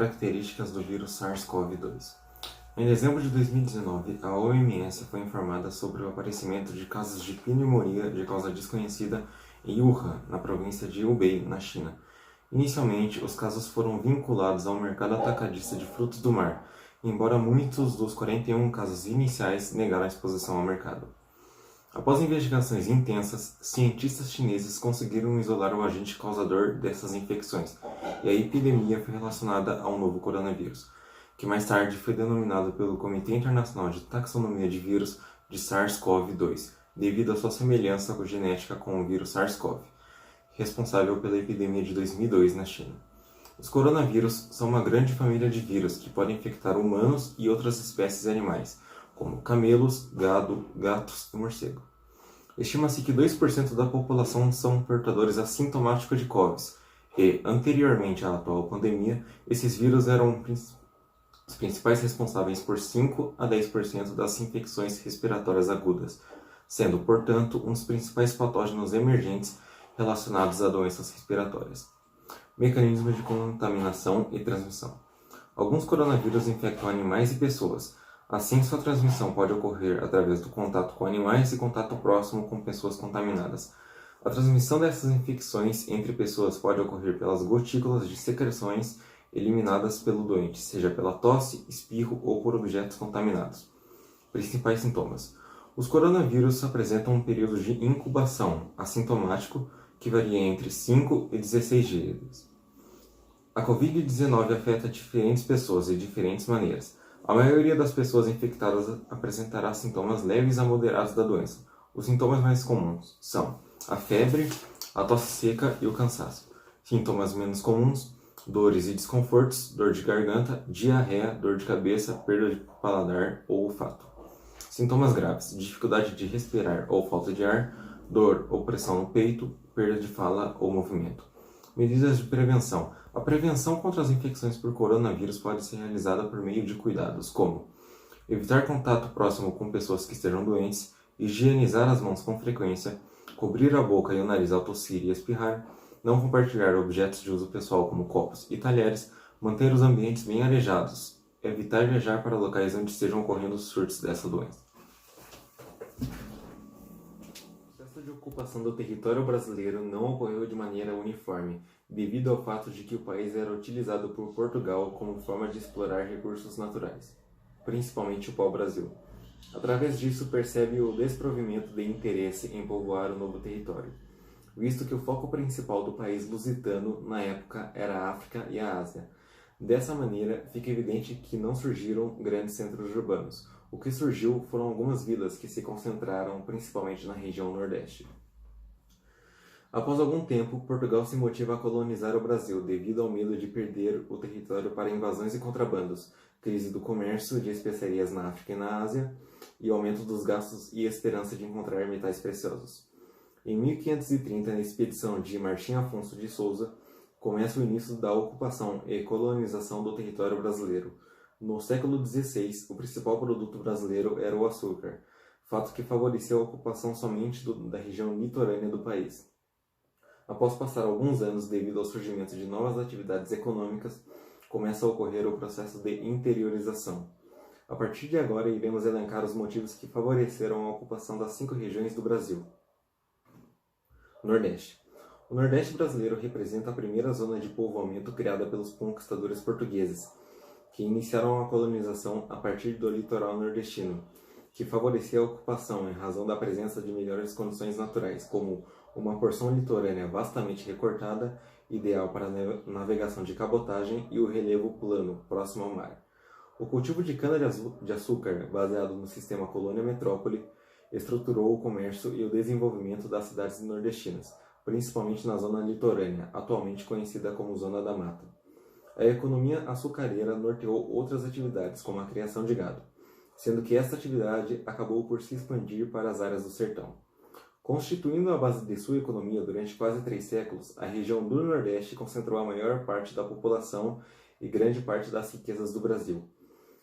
características do vírus SARS-CoV-2. Em dezembro de 2019, a OMS foi informada sobre o aparecimento de casos de pneumonia de causa desconhecida em Wuhan, na província de Hubei, na China. Inicialmente, os casos foram vinculados ao mercado atacadista de frutos do mar, embora muitos dos 41 casos iniciais negaram a exposição ao mercado. Após investigações intensas, cientistas chineses conseguiram isolar o agente causador dessas infecções, e a epidemia foi relacionada ao novo coronavírus, que mais tarde foi denominado pelo Comitê Internacional de Taxonomia de Vírus de SARS-CoV-2, devido à sua semelhança genética com o vírus SARS-CoV, responsável pela epidemia de 2002 na China. Os coronavírus são uma grande família de vírus que podem infectar humanos e outras espécies animais, como camelos, gado, gatos e morcego. Estima-se que 2% da população são portadores assintomáticos de COVID, e, anteriormente à atual pandemia, esses vírus eram os principais responsáveis por 5 a 10% das infecções respiratórias agudas, sendo, portanto, um dos principais patógenos emergentes relacionados a doenças respiratórias. Mecanismos de contaminação e transmissão. Alguns coronavírus infectam animais e pessoas. Assim, sua transmissão pode ocorrer através do contato com animais e contato próximo com pessoas contaminadas. A transmissão dessas infecções entre pessoas pode ocorrer pelas gotículas de secreções eliminadas pelo doente, seja pela tosse, espirro ou por objetos contaminados. Principais sintomas. Os coronavírus apresentam um período de incubação assintomático que varia entre 5 e 16 dias. A Covid-19 afeta diferentes pessoas de diferentes maneiras. A maioria das pessoas infectadas apresentará sintomas leves a moderados da doença. Os sintomas mais comuns são a febre, a tosse seca e o cansaço. Sintomas menos comuns: dores e desconfortos, dor de garganta, diarreia, dor de cabeça, perda de paladar ou olfato. Sintomas graves: dificuldade de respirar ou falta de ar, dor ou pressão no peito, perda de fala ou movimento. Medidas de prevenção. A prevenção contra as infecções por coronavírus pode ser realizada por meio de cuidados como evitar contato próximo com pessoas que estejam doentes, higienizar as mãos com frequência, cobrir a boca e o nariz ao tossir e espirrar, não compartilhar objetos de uso pessoal como copos e talheres, manter os ambientes bem arejados, evitar viajar para locais onde estejam ocorrendo surtos dessa doença. O processo de ocupação do território brasileiro não ocorreu de maneira uniforme, devido ao fato de que o país era utilizado por Portugal como forma de explorar recursos naturais, principalmente o pau-brasil. Através disso, percebe o desprovimento de interesse em povoar o novo território, visto que o foco principal do país lusitano na época era a África e a Ásia. Dessa maneira, fica evidente que não surgiram grandes centros urbanos. O que surgiu foram algumas vilas que se concentraram principalmente na região Nordeste. Após algum tempo, Portugal se motiva a colonizar o Brasil devido ao medo de perder o território para invasões e contrabandos, crise do comércio de especiarias na África e na Ásia, e aumento dos gastos e esperança de encontrar metais preciosos. Em 1530, na expedição de Martim Afonso de Souza, começa o início da ocupação e colonização do território brasileiro. No século XVI, o principal produto brasileiro era o açúcar, fato que favoreceu a ocupação somente da região litorânea do país. Após passar alguns anos devido ao surgimento de novas atividades econômicas, começa a ocorrer o processo de interiorização. A partir de agora, iremos elencar os motivos que favoreceram a ocupação das 5 regiões do Brasil. Nordeste. O Nordeste brasileiro representa a primeira zona de povoamento criada pelos conquistadores portugueses, que iniciaram a colonização a partir do litoral nordestino, que favorecia a ocupação em razão da presença de melhores condições naturais, como uma porção litorânea vastamente recortada, ideal para navegação de cabotagem, e o relevo plano, próximo ao mar. O cultivo de cana-de-açúcar, baseado no sistema colônia-metrópole, estruturou o comércio e o desenvolvimento das cidades nordestinas, principalmente na zona litorânea, atualmente conhecida como Zona da Mata. A economia açucareira norteou outras atividades, como a criação de gado, sendo que esta atividade acabou por se expandir para as áreas do sertão. Constituindo a base de sua economia durante quase 3 séculos, a região do Nordeste concentrou a maior parte da população e grande parte das riquezas do Brasil.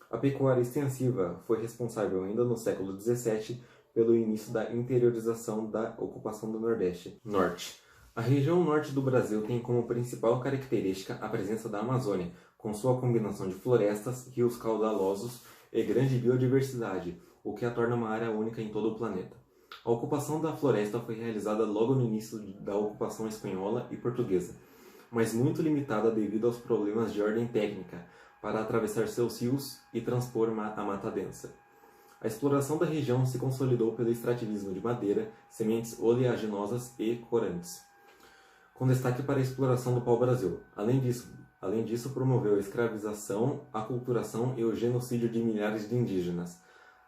A pecuária extensiva foi responsável ainda no século XVII pelo início da interiorização da ocupação do Nordeste. Norte. A região norte do Brasil tem como principal característica a presença da Amazônia, com sua combinação de florestas, rios caudalosos e grande biodiversidade, o que a torna uma área única em todo o planeta. A ocupação da floresta foi realizada logo no início da ocupação espanhola e portuguesa, mas muito limitada devido aos problemas de ordem técnica para atravessar seus rios e transpor a mata densa. A exploração da região se consolidou pelo extrativismo de madeira, sementes oleaginosas e corantes, com destaque para a exploração do pau-brasil. Além disso, promoveu a escravização, a aculturação e o genocídio de milhares de indígenas.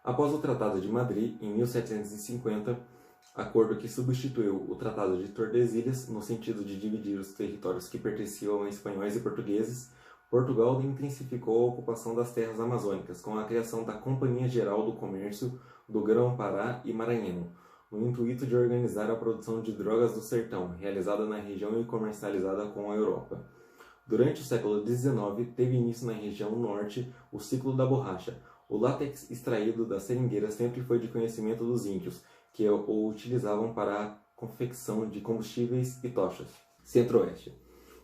Após o Tratado de Madrid, em 1750, acordo que substituiu o Tratado de Tordesilhas no sentido de dividir os territórios que pertenciam a espanhóis e portugueses, Portugal intensificou a ocupação das terras amazônicas com a criação da Companhia Geral do Comércio do Grão-Pará e Maranhão, no intuito de organizar a produção de drogas do sertão, realizada na região e comercializada com a Europa. Durante o século XIX, teve início na região norte o ciclo da borracha. O látex extraído da seringueira sempre foi de conhecimento dos índios, que o utilizavam para a confecção de combustíveis e tochas. Centro-Oeste.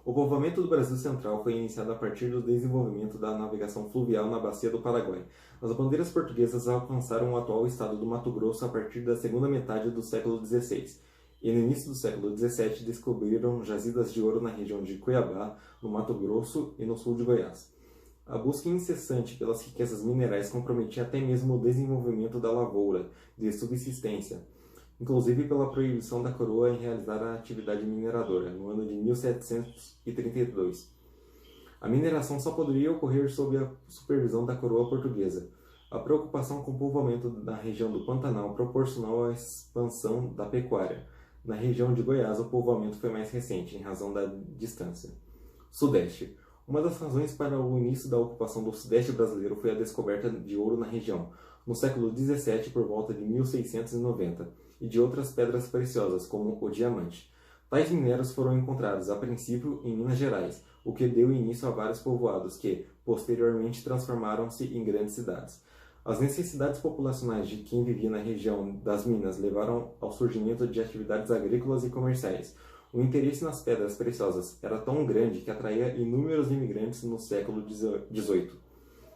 O povoamento do Brasil Central foi iniciado a partir do desenvolvimento da navegação fluvial na bacia do Paraguai. As bandeiras portuguesas alcançaram o atual estado do Mato Grosso a partir da segunda metade do século XVI. E no início do século XVII descobriram jazidas de ouro na região de Cuiabá, no Mato Grosso e no sul de Goiás. A busca incessante pelas riquezas minerais comprometia até mesmo o desenvolvimento da lavoura de subsistência, inclusive pela proibição da coroa em realizar a atividade mineradora, no ano de 1732. A mineração só poderia ocorrer sob a supervisão da coroa portuguesa. A preocupação com o povoamento da região do Pantanal proporcionou a expansão da pecuária. Na região de Goiás, o povoamento foi mais recente, em razão da distância. Sudeste. Uma das razões para o início da ocupação do Sudeste brasileiro foi a descoberta de ouro na região, no século XVII por volta de 1690, e de outras pedras preciosas, como o diamante. Tais minérios foram encontrados, a princípio, em Minas Gerais, o que deu início a vários povoados que, posteriormente, transformaram-se em grandes cidades. As necessidades populacionais de quem vivia na região das minas levaram ao surgimento de atividades agrícolas e comerciais. O interesse nas pedras preciosas era tão grande que atraía inúmeros imigrantes no século XVIII.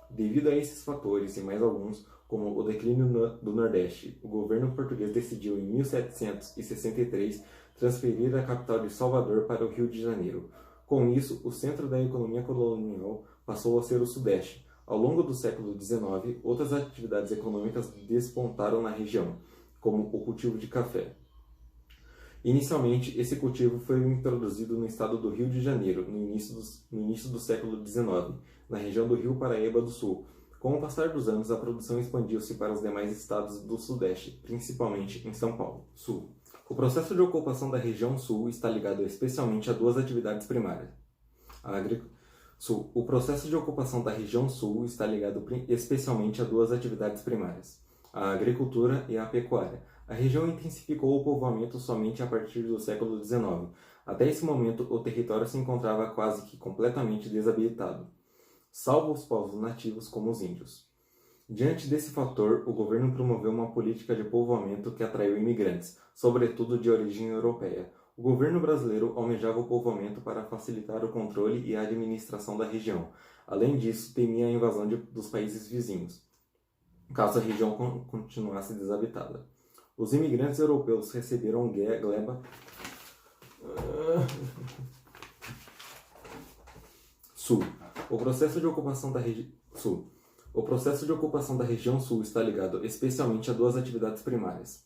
Devido a esses fatores e mais alguns, como o declínio do Nordeste, o governo português decidiu em 1763 transferir a capital de Salvador para o Rio de Janeiro. Com isso, o centro da economia colonial passou a ser o Sudeste. Ao longo do século XIX, outras atividades econômicas despontaram na região, como o cultivo de café. Inicialmente, esse cultivo foi introduzido no estado do Rio de Janeiro, no início do século XIX, na região do Rio Paraíba do Sul. Com o passar dos anos, a produção expandiu-se para os demais estados do Sudeste, principalmente em São Paulo. Sul. O processo de ocupação da região Sul está ligado especialmente a duas atividades primárias. O processo de ocupação da região Sul está ligado especialmente a duas atividades primárias, a agricultura e a pecuária. A região intensificou o povoamento somente a partir do século XIX. Até esse momento, o território se encontrava quase que completamente desabitado, salvo os povos nativos como os índios. Diante desse fator, o governo promoveu uma política de povoamento que atraiu imigrantes, sobretudo de origem europeia. O governo brasileiro almejava o povoamento para facilitar o controle e a administração da região. Além disso, temia a invasão dos países vizinhos, caso a região continuasse desabitada. Os imigrantes europeus receberam gleba Sul. O processo de ocupação da região Sul está ligado especialmente a duas atividades primárias.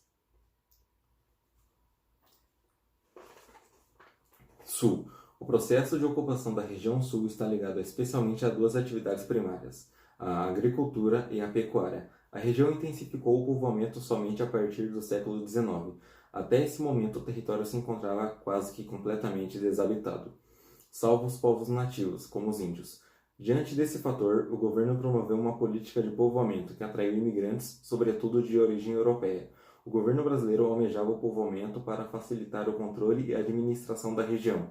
Sul. O processo de ocupação da região Sul está ligado especialmente a duas atividades primárias, a agricultura e a pecuária. A região intensificou o povoamento somente a partir do século XIX. Até esse momento, o território se encontrava quase que completamente desabitado, salvo os povos nativos, como os índios. Diante desse fator, o governo promoveu uma política de povoamento que atraiu imigrantes, sobretudo de origem europeia. O governo brasileiro almejava o povoamento para facilitar o controle e a administração da região.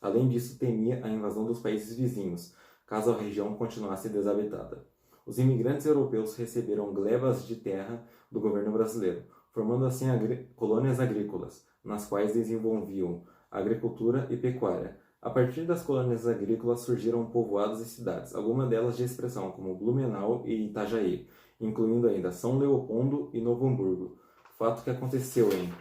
Além disso, temia a invasão dos países vizinhos, caso a região continuasse desabitada. Os imigrantes europeus receberam glebas de terra do governo brasileiro, formando assim colônias agrícolas, nas quais desenvolviam agricultura e pecuária. A partir das colônias agrícolas surgiram povoados e cidades, algumas delas de expressão como Blumenau e Itajaí, incluindo ainda São Leopoldo e Novo Hamburgo, fato que aconteceu em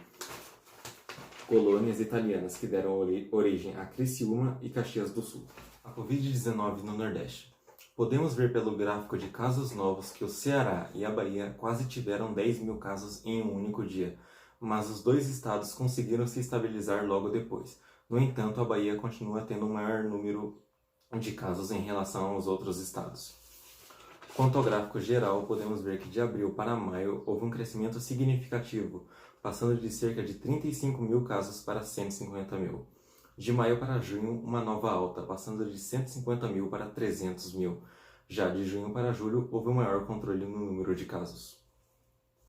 colônias italianas que deram origem a Criciúma e Caxias do Sul. A Covid-19 no Nordeste. Podemos ver pelo gráfico de casos novos que o Ceará e a Bahia quase tiveram 10 mil casos em um único dia, mas os dois estados conseguiram se estabilizar logo depois. No entanto, a Bahia continua tendo um maior número de casos em relação aos outros estados. Quanto ao gráfico geral, podemos ver que de abril para maio houve um crescimento significativo, passando de cerca de 35 mil casos para 150 mil. De maio para junho, uma nova alta, passando de 150 mil para 300 mil. Já de junho para julho, houve um maior controle no número de casos.